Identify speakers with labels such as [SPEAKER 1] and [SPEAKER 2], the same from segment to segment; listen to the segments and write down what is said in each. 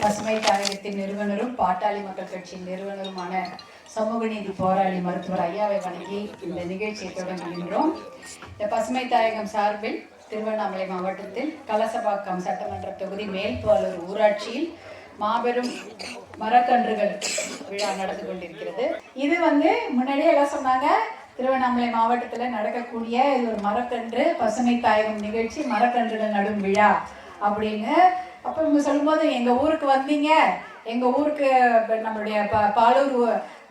[SPEAKER 1] பசுமை தாயகத்தின் நிறுவனரும் பாட்டாளி மக்கள் கட்சியின் நிறுவனருமான சமூக நீதி போராளி மருத்துவர் ஐயாவை வணங்கி இந்த நிகழ்ச்சியை தொடங்குகின்றோம். இந்த பசுமை தாயகம் சார்பில் திருவண்ணாமலை மாவட்டத்தில் கலசபாக்கம் சட்டமன்ற தொகுதி மேல்பாலூர் ஊராட்சியில் மாபெரும் மரக்கன்றுகள் விழா நடந்து கொண்டிருக்கிறது. இது முன்னாடியே எல்லாம் சொன்னாங்க, திருவண்ணாமலை மாவட்டத்தில் நடக்கக்கூடிய இது ஒரு மரக்கன்று பசுமை தாயகம் நிகழ்ச்சி, மரக்கன்றுகள் நடும் விழா அப்படின்னு. அப்போ இவங்க சொல்லும்போது எங்கள் ஊருக்கு வந்தீங்க, எங்கள் ஊருக்கு நம்மளுடைய பாலூர்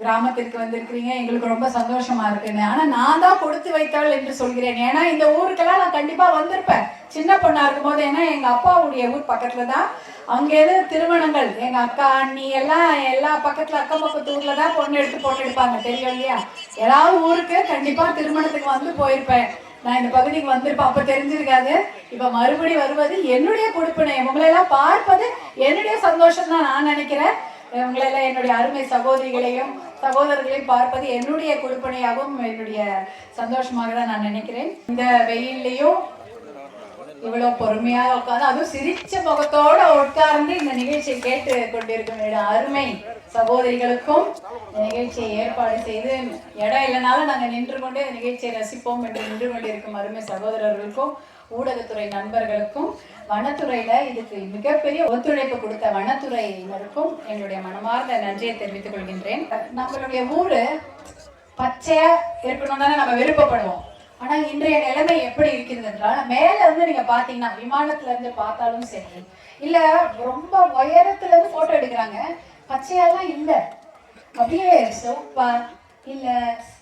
[SPEAKER 1] கிராமத்திற்கு வந்திருக்கிறீங்க, எங்களுக்கு ரொம்ப சந்தோஷமா இருக்குன்னு. ஆனால் நான் தான் கொடுத்து வைத்தாள் என்று சொல்கிறேன். ஏன்னா இந்த ஊருக்கெல்லாம் நான் கண்டிப்பாக வந்திருப்பேன் சின்ன பொண்ணா இருக்கும்போது. ஏன்னா எங்கள் அப்பாவுடைய ஊர் பக்கத்தில் தான், அங்கே திருமணங்கள் எங்கள் அக்கா அண்ணி எல்லாம் எல்லா பக்கத்தில் அக்கம் பக்கத்து ஊரில் தான் பொண்ணு எடுப்பாங்க, தெரியும் இல்லையா? ஏதாவது ஊருக்கு கண்டிப்பாக திருமணத்துக்கு வந்து போயிருப்பேன். நான் இந்த பகுதிக்கு வந்திருப்பேன், அப்போ தெரிஞ்சிருக்காது. இப்போ மறுபடி வருவது என்னுடைய கொடுப்பினை. உங்களையெல்லாம் பார்ப்பது என்னுடைய சந்தோஷம் தான் நான் நினைக்கிறேன். உங்களெல்லாம் என்னுடைய அருமை சகோதரிகளையும் சகோதரர்களையும் பார்ப்பது என்னுடைய கொடுப்பனையாகவும் என்னுடைய சந்தோஷமாக தான் நான் நினைக்கிறேன். இந்த வெயில்லையும் இவ்வளவு பொறுமையாக உட்காந்து, அதுவும் சிரிச்ச முகத்தோட உட்கார்ந்து இந்த நிகழ்ச்சியை கேட்டு கொண்டிருக்கும் அருமை சகோதரிகளுக்கும் நிகழ்ச்சியை ஏற்பாடு செய்து இடம் இல்லைனாலும் நாங்கள் நின்று கொண்டே இந்த நிகழ்ச்சியை ரசிப்போம் என்று நின்று கொண்டிருக்கும் அருமை சகோதரர்களுக்கும் ஊடகத்துறை நண்பர்களுக்கும் வனத்துறையில இதுக்கு மிகப்பெரிய ஒத்துழைப்பு கொடுத்த வனத்துறையினருக்கும் என்னுடைய மனமார்ந்த நன்றியை தெரிவித்துக் கொள்கின்றேன். நம்மளுடைய ஊரு பச்சையா இருக்கணும் தானே நம்ம விருப்பப்படுவோம். ஆனா இன்றைய நிலைமை எப்படி இருக்கிறது என்றால், மேல நீங்க பாத்தீங்கன்னா விமானத்துல இருந்து பார்த்தாலும் சரி, இல்ல ரொம்ப உயரத்துல இருந்து போட்டோ எடுக்கிறாங்க, பச்சையாலாம் இல்ல, அப்படியே சிவப்பா இல்ல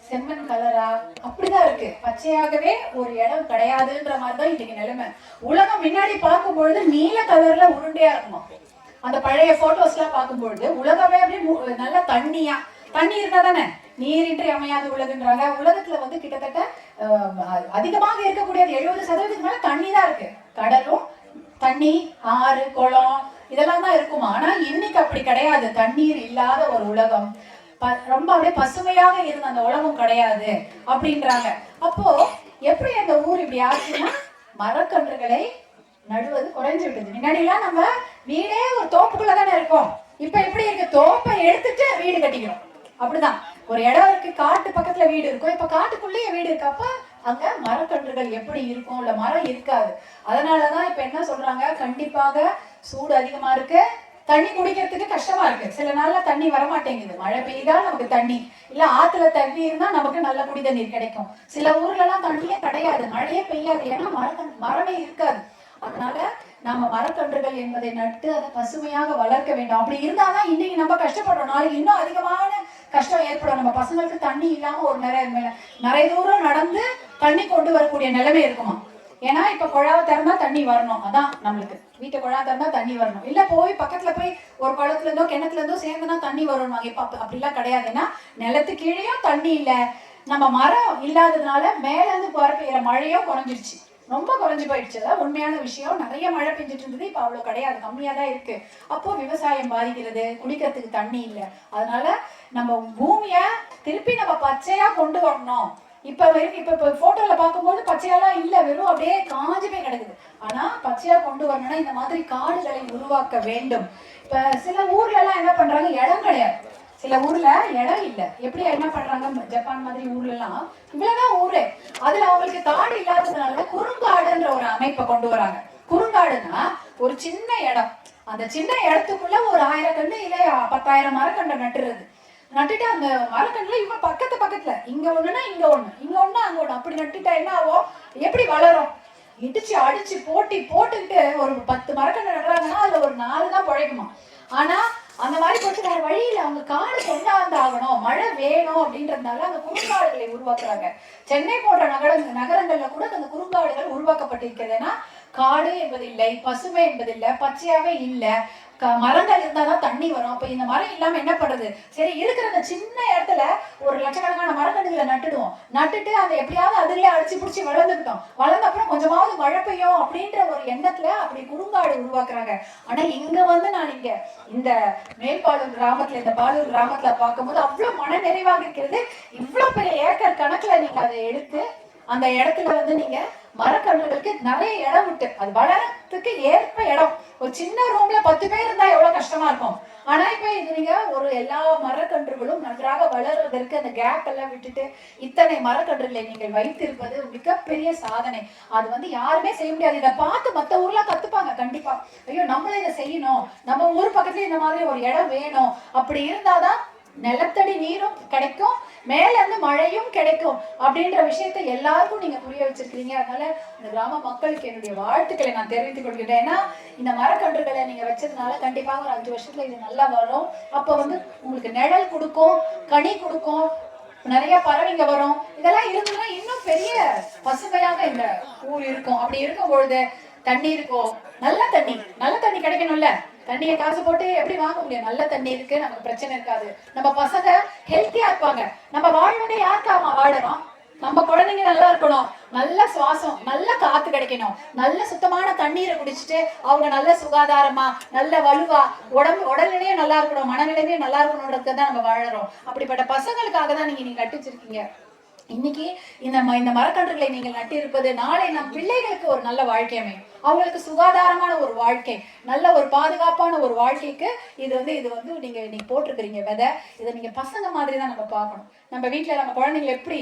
[SPEAKER 1] செம்மண் கலரா அப்படிதான் இருக்கு. பச்சையாகவே ஒரு இடம் கிடையாதுன்ற மாதிரிதான் இன்னைக்கு நிலைமை. உலகம் முன்னாடி பார்க்கும்பொழுது நீல கலர்ல உருண்டையா இருக்குமா, அந்த பழைய போட்டோஸ் எல்லாம் பார்க்கும்பொழுது உலகமே அப்படியே நல்லா தண்ணி இருந்தா தானே நீரின்றி அமையாது உலகுன்றாங்க. உலகத்துல கிட்டத்தட்ட அதிகமாக இருக்கக்கூடியது 70% மேல தண்ணி தான் இருக்கு. கடலும் தண்ணி, ஆறு, குளம் இதெல்லாம் தான் இருக்குமா. ஆனா இன்னைக்கு அப்படி கிடையாது. தண்ணீர் இல்லாத ஒரு உலகம், ரொம்ப அப்படியே பசுமையாக இருந்த அந்த உலகம் கிடையாது அப்படின்றாங்க. அப்போ எப்படி அந்த ஊர் இப்படி ஆச்சுன்னா, மரக்கன்றுகளை நடுவது குறைஞ்சு விட்டது. முன்னாடி எல்லாம் நம்ம வீடே ஒரு தோப்புக்குள்ள தானே இருக்கோம். இப்ப எப்படி இருக்கு, தோப்பை எடுத்துட்டு வீடு கட்டிக்கிறோம். அப்படிதான் ஒரு இடம் இருக்கு, காட்டு பக்கத்துல வீடு இருக்கும், இப்ப காட்டுக்குள்ளேயே வீடு இருக்கு. அப்ப அங்க மரக்கன்றுகள் எப்படி இருக்கும், இல்ல மரம் இருக்காது. அதனாலதான் இப்ப என்ன சொல்றாங்க, கண்டிப்பாக சூடு அதிகமா இருக்கு, தண்ணி குடிக்கிறதுக்கு கஷ்டமா இருக்கு. சில நாள்ல தண்ணி வரமாட்டேங்குது, மழை பெய்தா நமக்கு தண்ணி இல்ல, ஆத்துல தண்ணி இருந்தா நமக்கு நல்ல குடி தண்ணீர் கிடைக்கும். சில ஊர்ல எல்லாம் தண்ணியே கிடையாது, மழையே பெய்யாது, ஏன்னா மரமே இருக்காது. அதனால நம்ம மரக்கன்றுகள் என்பதை நட்டு அதை பசுமையாக வளர்க்க வேண்டும். அப்படி இருந்தாதான் இன்னைக்கு நம்ம கஷ்டப்படுறோம், நாளைக்கு இன்னும் அதிகமான கஷ்டம் ஏற்படும். நம்ம பசங்களுக்கு தண்ணி இல்லாம ஒரு நிறைய தூரம் நடந்து தண்ணி கொண்டு வரக்கூடிய நிலைமை இருக்குமா. ஏன்னா இப்ப குழாவை திறந்தா தண்ணி வரணும், அதான் நம்மளுக்கு வீட்டை குழா திறந்தா தண்ணி வரணும். இல்ல போய் பக்கத்துல போய் ஒரு குளத்துல இருந்தோ கிணத்துல இருந்தோ சேர்ந்துனா தண்ணி வரணும். இப்ப அப்படிலாம் கிடையாது. ஏன்னா நிலத்து கீழேயும் தண்ணி இல்ல, நம்ம மரம் இல்லாததுனால மேல இருந்து பெய்யற மழையும் குறைஞ்சிருச்சு, ரொம்ப குறைஞ்சு போயிடுச்சு. அதான் உண்மையான விஷயம். நிறைய மழை பெஞ்சிட்டு இருந்தது, இப்ப அவ்வளவு கிடையாது, கம்மியா தான் இருக்கு. அப்போ விவசாயம் பாதிக்கிறது, குடிக்கிறதுக்கு தண்ணி இல்லை. அதனால நம்ம பூமிய திருப்பி நம்ம பச்சையா கொண்டு வரணும். இப்ப போட்டோல பார்க்கும்போது பச்சையெல்லாம் இல்ல, வெறும் அப்படியே காஞ்சு போய் கிடக்குது. ஆனா பச்சையா கொண்டு வரணும்னா இந்த மாதிரி காடுகளை உருவாக்க வேண்டும். இப்ப சில ஊர்ல எல்லாம் என்ன பண்றாங்க, இடம் கிடையாது, சில ஊர்ல இடம் இல்ல. எப்படி என்ன பண்றாங்க, ஜப்பான் மாதிரி ஊர்ல எல்லாம் இவ்வளவுதான் ஊரு, அதுல அவங்களுக்கு காடு இல்லாததுனால குறுங்காடுன்ற ஒரு அமைப்பை கொண்டு வராங்க. குறுங்காடுன்னா ஒரு சின்ன இடம், அந்த சின்ன இடத்துக்குள்ள ஒரு 1000 கன்று இல்ல 10,000 மரக்கண்டை நட்டுட்டு அந்த மரக்கன்றுல இவங்க பக்கத்துல இங்க ஒண்ணுன்னா இங்க ஒண்ணு, இங்க ஒண்ணு அங்க ஒண்ணு, அப்படி நட்டுட்டா என்ன ஆகும், எப்படி வளரும், இடிச்சு அடிச்சு போட்டுக்கிட்டு ஒரு 10 மரக்கன்று நடுறாங்கன்னா அதுல ஒரு 4 தான் பிழைக்குமா. ஆனா அந்த மாதிரி போட்டு வேற வழியில அவங்க காடு கொண்டாந்து ஆகணும், மழை வேணும் அப்படின்றதுனால அந்த குறுங்காடுகளை உருவாக்குறாங்க. சென்னை போன்ற நகரங்கள்ல கூட அந்த குறுங்காடுகள் உருவாக்கப்பட்டிருக்கிறது. ஏன்னா காடு என்பதில்லை, பசுமை என்பதில்லை, பச்சையாவே இல்லை, மரங்கள் இருந்தாதான் தண்ணி வரும். அப்ப இந்த மரம் இல்லாம என்ன பண்றது, சரி இருக்கிற அந்த சின்ன இடத்துல ஒரு லட்சக்கணக்கான மரக்கன்றுகளை நட்டுட்டு அதை எப்படியாவது அதுலயே அடிச்சு பிடிச்சி வளர்ந்துக்கிட்டோம். வளர்ந்த அப்புறம் கொஞ்சமாவது மழை பெய்யும் அப்படின்ற ஒரு எண்ணத்துல அப்படி குறுங்காடு உருவாக்குறாங்க. ஆனா இங்க நான் இங்க இந்த மேல்பாலூர் கிராமத்துல, இந்த பாலூர் கிராமத்துல பார்க்கும்போது அவ்வளவு மன நிறைவாக இருக்கிறது. இவ்வளவு பெரிய ஏக்கர் கணக்குல நீங்க அதை எடுத்து அந்த இடத்துல நீங்க மரக்கன்றுகளுக்கு நிறைய இடம் விட்டு அது வளரத்துக்கு ஏற்ப இடம். ஒரு சின்ன ரூம்ல 10 பேர் இருந்தா எவ்வளவு கஷ்டமா இருக்கும். ஆனா இப்ப இது நீங்க ஒரு எல்லா மரக்கன்றுகளும் நன்றாக வளர்வதற்கு அந்த கேப் எல்லாம் விட்டுட்டு இத்தனை மரக்கன்றுகளை நீங்கள் வைத்திருப்பது மிகப்பெரிய சாதனை. அது யாருமே செய்ய முடியாது. இதை பார்த்து மத்த ஊர்ல கத்துப்பாங்க கண்டிப்பா. ஐயோ நம்மளும் இதை செய்யணும், நம்ம ஊர் பக்கத்துல இந்த மாதிரி ஒரு இடம் வேணும். அப்படி இருந்தாதான் நிலத்தடி நீரும் கிடைக்கும், மேல இருந்து மழையும் கிடைக்கும் அப்படின்ற விஷயத்தை எல்லாருக்கும் நீங்க புரிய வச்சிருக்கீங்க. அதனால இந்த கிராம மக்களுக்கு என்னுடைய வாழ்த்துக்களை நான் தெரிவித்துக் கொள்கிறேன். ஏன்னா இந்த மரக்கன்றுகளை நீங்க வச்சதுனால கண்டிப்பாக ஒரு 5 வருஷத்துல இது நல்லா வரும். அப்ப உங்களுக்கு நிழல் கொடுக்கும், கனி கொடுக்கும், நிறைய பறவைங்க வரும். இதெல்லாம் இருந்ததுன்னா இன்னும் பெரிய பசுமையாக இந்த ஊர் இருக்கும். அப்படி இருக்கும் பொழுது தண்ணி இருக்கும், நல்ல தண்ணி கிடைக்கணும்ல. தண்ணியை காசு போட்டு எப்படி வாங்க முடியும்? நல்ல தண்ணி இருக்கு, நமக்கு பிரச்சனை இருக்காது, நம்ம பசங்க ஹெல்த்தியா இருப்பாங்க. நம்ம வாழ்வுடைய யாருக்காம வாழறோம்? நம்ம குழந்தைங்க நல்லா இருக்கணும், நல்ல சுவாசம், நல்ல காத்து கிடைக்கணும், நல்ல சுத்தமான தண்ணீரை குடிச்சிட்டு அவங்க நல்ல சுகாதாரமா நல்ல வலுவா உடல்நிலையும் நல்லா இருக்கணும், மனநிலையும் நல்லா இருக்கணும்ன்றது தான் நம்ம வாழறோம். அப்படிப்பட்ட பசங்களுக்காக தான் நீங்க நட்டு வச்சிருக்கீங்க. இன்னைக்கு இந்த மரக்கன்றுகளை நீங்கள் நட்டிருப்பது நாளை நம் பிள்ளைகளுக்கு ஒரு நல்ல வாழ்க்கை அமையும். அவங்களுக்கு சுகாதாரமான ஒரு வாழ்க்கை, நல்ல ஒரு பாதுகாப்பான ஒரு வாழ்க்கைக்கு இது நீங்க இன்னைக்கு போட்டிருக்கிறீங்க விதை. இதை நீங்க பசங்க மாதிரி தான் நம்ம பார்க்கணும். நம்ம வீட்டுல நம்ம குழந்தைங்களை எப்படி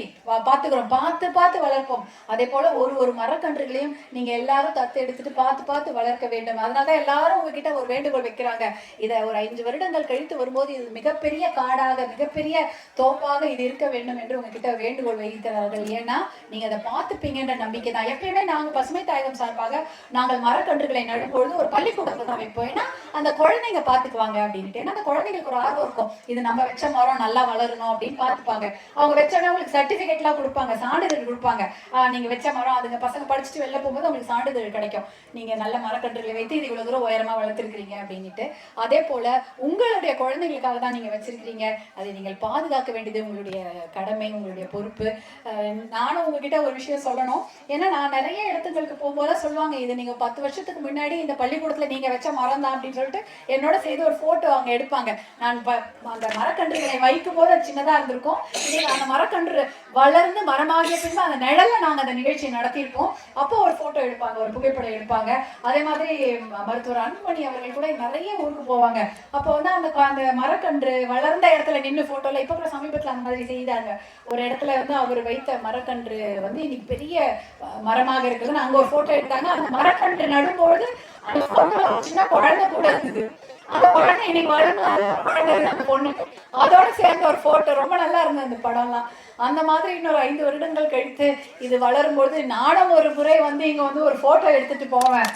[SPEAKER 1] பாத்துக்கிறோம், பார்த்து வளர்ப்போம். அதே போல ஒரு மரக்கன்றுகளையும் நீங்க எல்லாரும் தத்து எடுத்துட்டு பார்த்து வளர்க்க வேண்டும். அதனாலதான் எல்லாரும் உங்ககிட்ட ஒரு வேண்டுகோள் வைக்கிறாங்க. இதை ஒரு 5 வருடங்கள் கழித்து வரும்போது இது மிகப்பெரிய காடாக, மிகப்பெரிய தோப்பாக இது இருக்க வேண்டும் என்று உங்ககிட்ட வேண்டுகோள் வைக்கிறார்கள். ஏன்னா நீங்க அதை பார்த்துப்பீங்கன்ற நம்பிக்கை தான். எப்பயுமே நாங்க பசுமை தாயகம் சார்பாக நாங்கள் மரக்கன்றுகளை நடும்பொழுது ஒரு பள்ளிக்கூடத்தை தான் வைப்போம். ஏன்னா அந்த குழந்தைங்க பாத்துக்குவாங்க அப்படின்ட்டு. ஏன்னா அந்த குழந்தைங்களுக்கு ஒரு ஆர்வம் இருக்கும், இது நம்ம வச்ச மரம் நல்லா வளரணும் அப்படின்னு பாத்துப்பாங்க. அவங்க வச்சோடனே உங்களுக்கு சர்டிபிகேட் எல்லாம் கொடுப்பாங்க, சான்றிதழ் கொடுப்பாங்க. நீங்க வச்ச மரம், அதுங்க பசங்க படிச்சுட்டு வெளில போகும்போது உங்களுக்கு சான்றிதழ் கிடைக்கும், நீங்க நல்ல மரக்கன்றுகளை வைத்து இது இவ்வளவு தூரம் உயரமா வளர்த்திருக்கிறீங்க அப்படின்ட்டு. அதே போல உங்களுடைய குழந்தைங்களுக்காக தான் நீங்க வச்சிருக்கீங்க. அதை நீங்கள் பாதுகாக்க வேண்டியது உங்களுடைய கடமை, உங்களுடைய பொறுப்பு. நானும் உங்ககிட்ட ஒரு விஷயம் சொல்லணும். ஏன்னா நான் நிறைய இடத்துங்களுக்கு போகும்போது சொல்லுவாங்க, இது நீங்க 10 வருஷத்துக்கு முன்னாடி இந்த பள்ளிக்கூடத்துல நீங்க வச்ச மரம் தான் அப்படின்னு சொல்லிட்டு என்னோட செய்து ஒரு போட்டோ அவங்க எடுப்பாங்க. நான் அந்த மரக்கன்றுகளை வைக்கும் போது அது சின்னதா இருந்திருக்கும். நீங்க அந்த மரக்கன்று வளர்ந்து மரமாகிய பின்பு அந்த நிழல்ல நாங்க அந்த நிகழ்ச்சியை நடத்தியிருப்போம். அப்போ ஒரு போட்டோ எடுப்பாங்க, ஒரு புகைப்படம் எடுப்பாங்க. அதே மாதிரி மருத்துவர் அன்புமணி அவர்கள் கூட நிறைய ஊருக்கு போவாங்க. அப்போ அந்த மரக்கன்று வளர்ந்த இடத்துல நின்று போட்டோல இப்ப கூட சமீபத்துல அந்த மாதிரி செய்தாங்க. ஒரு இடத்துல அவர் வைத்த மரக்கன்று இன்னைக்கு பெரிய மரமாக இருக்குதுன்னு அங்க ஒரு போட்டோ எடுத்தாங்க. அந்த மரக்கன்று நடும்போது சின்ன குழந்தை கூட இருந்தது. அந்த குழந்தை இன்னைக்கு வளர்ந்து பொண்ணு அதோட சேர்ந்த ஒரு போட்டோ ரொம்ப நல்லா இருந்தது அந்த படம்லாம். அந்த மாதிரி இன்னொரு 5 வருடங்கள் கழித்து இது வளரும்போது நானும் ஒரு முறை இங்க ஒரு போட்டோ எடுத்துட்டு போவேன்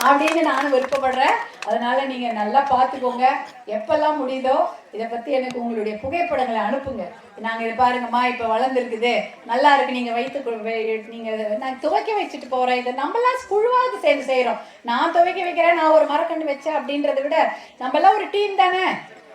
[SPEAKER 1] அப்படின்னு நானும் விருப்பப்படுறேன். அதனால நீங்க நல்லா பார்த்துக்கோங்க. எப்பெல்லாம் முடியுதோ இதை பத்தி எனக்கு உங்களுடைய புகைப்படங்களை அனுப்புங்க. நாங்க இதை பாருங்கம்மா இப்ப வளர்ந்துருக்குது, நல்லா இருக்கு, நீங்க நான் துவைக்க வச்சுட்டு போறேன். இதை நம்மளாம் குழுவாக சேர்ந்து செய்யறோம். நான் துவைக்க வைக்கிறேன், நான் ஒரு மரக்கன்று வச்சேன் அப்படின்றத விட நம்மளாம் ஒரு டீம் தானே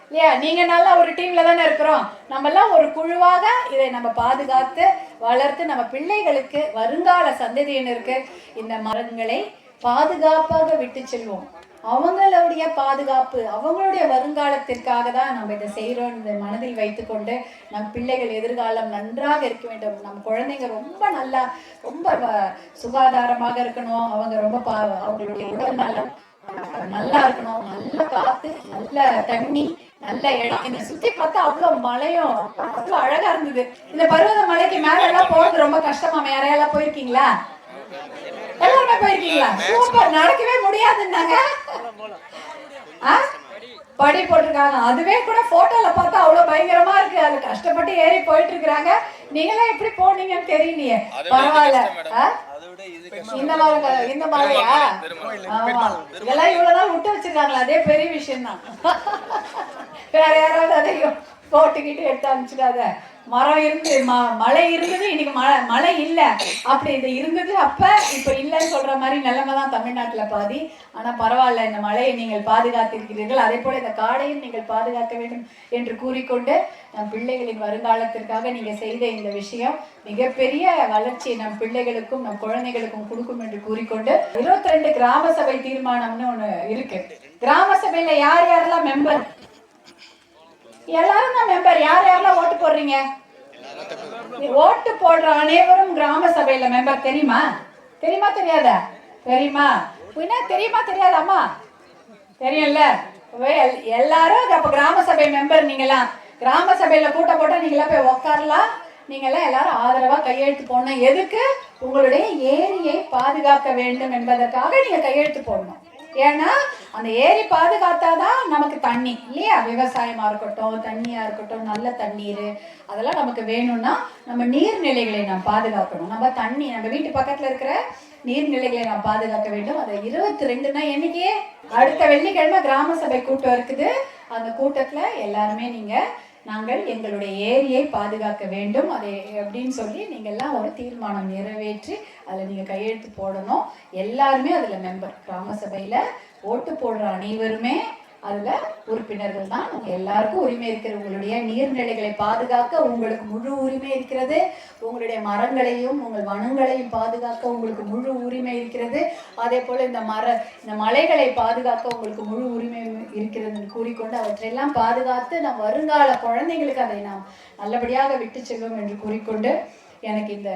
[SPEAKER 1] இல்லையா? நீங்க நல்லா ஒரு டீம்ல தானே இருக்கிறோம். நம்மெல்லாம் ஒரு குழுவாக இதை நம்ம பாதுகாத்து வளர்த்து நம்ம பிள்ளைகளுக்கு, வருங்கால சந்ததியினருக்கு இந்த மரங்களை பாதுகாப்பாக விட்டு செல்வோம். அவங்களுடைய பாதுகாப்பு, அவங்களுடைய வருங்காலத்திற்காக தான் நம்ம இதை செய்யறோம். இந்த மனதில் வைத்துக்கொண்டு நம் பிள்ளைகள் எதிர்காலம் நன்றாக இருக்க வேண்டும். நம் குழந்தைங்க ரொம்ப சுகாதாரமாக இருக்கணும். அவங்க அவங்களுடைய உடல் நலம் நல்லா இருக்கணும். நல்ல காத்து, நல்ல தண்ணி, நல்ல இடம். இந்த சுத்தி பார்த்தா அவ்வளவு மலையும் அவ்வளவு அழகா இருந்தது. இந்த பருவத மலைக்கு மேல எல்லாம் போறது ரொம்ப கஷ்டமா? யாரையெல்லாம் போயிருக்கீங்களா? எல்லாருமே போயிருக்கீங்களா? சூப்பர். நடக்கவே முடியாதுன்னாங்க, படி போட்டிருக்காங்க. அதுவே கூட போட்டோல பார்த்தா அவ்வளவு பயங்கரமா இருக்கு. அது கஷ்டப்பட்டு ஏறி போயிட்டு இருக்கிறாங்க. நீங்களாம் எப்படி போனீங்கன்னு தெரியலையே. பரவாயில்ல. இந்த மலையா? இதெல்லாம் இவ்வளவு நாள் விட்டு வச்சிருக்காங்களா? அதே பெரிய விஷயம் தான். வேற யாராவது அதையும் போட்டுக்கிட்டு எடுத்து அனுப்பிச்சிடாத. மரம் இருந்து மழை இருந்தது, இன்னைக்கு மழை இல்ல, அப்படி இது இருந்தது அப்ப இப்ப இல்லைன்னு சொல்ற மாதிரி நிலைமை தான் தமிழ்நாட்டுல பாதி. ஆனா பரவாயில்ல, இந்த மழையை நீங்கள் பாதுகாத்திருக்கிறீர்கள். அதே போல இந்த காடையும் நீங்கள் பாதுகாக்க வேண்டும் என்று கூறிக்கொண்டு, நம் பிள்ளைகளின் வருங்காலத்திற்காக நீங்க செய்த இந்த விஷயம் மிகப்பெரிய வளர்ச்சியை நம் பிள்ளைகளுக்கும் நம் குழந்தைகளுக்கும் கொடுக்கும் என்று கூறிக்கொண்டு, 22 கிராம சபை தீர்மானம்னு ஒண்ணு இருக்கு. கிராம சபையில யார் யாரெல்லாம் மெம்பர்? எல்லாரும் தான் மெம்பர். யார் யாரெல்லாம் ஓட்டு போடுறீங்க? ஓட்டு போடுற அனைவரும் கிராம சபையில மெம்பர். தெரியுமா தெரியுமா தெரியாதா? தெரியுமா? தெரியுமா தெரியாதாம்மா? தெரியும்ல. எல்லாரும் அப்ப கிராம சபை மெம்பர். நீங்களாம் கிராம சபையில கூட்டம் போட்டா நீங்களாம் போய் உட்காரலாம். நீங்களாம் எல்லாரும் ஆதரவா கையெழுத்து போடணும். எதுக்கு? உங்களுடைய ஏரியை பாதுகாக்க வேண்டும் என்பதற்காக நீங்க கையெழுத்து போடணும். ஏன்னா அந்த ஏரி பாதுகாத்தாதான் நமக்கு தண்ணி இல்லையா? விவசாயமா இருக்கட்டும், தண்ணியா இருக்கட்டும், நல்ல தண்ணீர் அதெல்லாம் நமக்கு வேணும்னா நம்ம நீர்நிலைகளை நாம் பாதுகாக்கணும். நம்ம தண்ணி நம்ம வீட்டு பக்கத்துல இருக்கிற நீர்நிலைகளை நாம் பாதுகாக்க வேண்டும். அது 22னா என்னைக்கு? அடுத்த வெள்ளிக்கிழமை கிராம சபை கூட்டம் இருக்குது. அந்த கூட்டத்துல எல்லாருமே நாங்கள் எங்களுடைய ஏரியை பாதுகாக்க வேண்டும் அதை அப்படின்னு சொல்லி நீங்கள்லாம் ஒரு தீர்மானம் நிறைவேற்றி அதில் நீங்கள் கையெழுத்து போடணும். எல்லாருமே அதில் மெம்பர். கிராம சபையில் ஓட்டு போடுற அனைவருமே அதில் உறுப்பினர்கள் தான். எல்லாருக்கும் உரிமை இருக்கிறது. உங்களுடைய நீர்நிலைகளை பாதுகாக்க உங்களுக்கு முழு உரிமை இருக்கிறது. உங்களுடைய மரங்களையும் உங்கள் வனங்களையும் பாதுகாக்க உங்களுக்கு முழு உரிமை இருக்கிறது. அதே போல் இந்த மலைகளை பாதுகாக்க உங்களுக்கு முழு உரிமை இருக்கிறது கூறிக்கொண்டு அவற்றையெல்லாம் பாதுகாத்து நம் வருங்கால குழந்தைங்களுக்கு அதை நாம் நல்லபடியாக விட்டு செல்வோம் என்று கூறிக்கொண்டு எனக்கு இந்த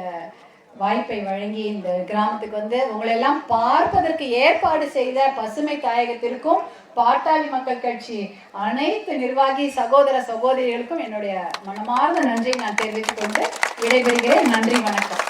[SPEAKER 1] வாய்ப்பை வழங்கி இந்த கிராமத்துக்கு உங்களெல்லாம் பார்ப்பதற்கு ஏற்பாடு செய்த பசுமை தாயகத்திற்கும் பாட்டாளி மக்கள் கட்சி அனைத்து நிர்வாகி சகோதர சகோதரிகளுக்கும் என்னுடைய மனமார்ந்த நன்றியை நான் தெரிவித்துக் கொண்டு விடைபெறுகிறேன். நன்றி, வணக்கம்.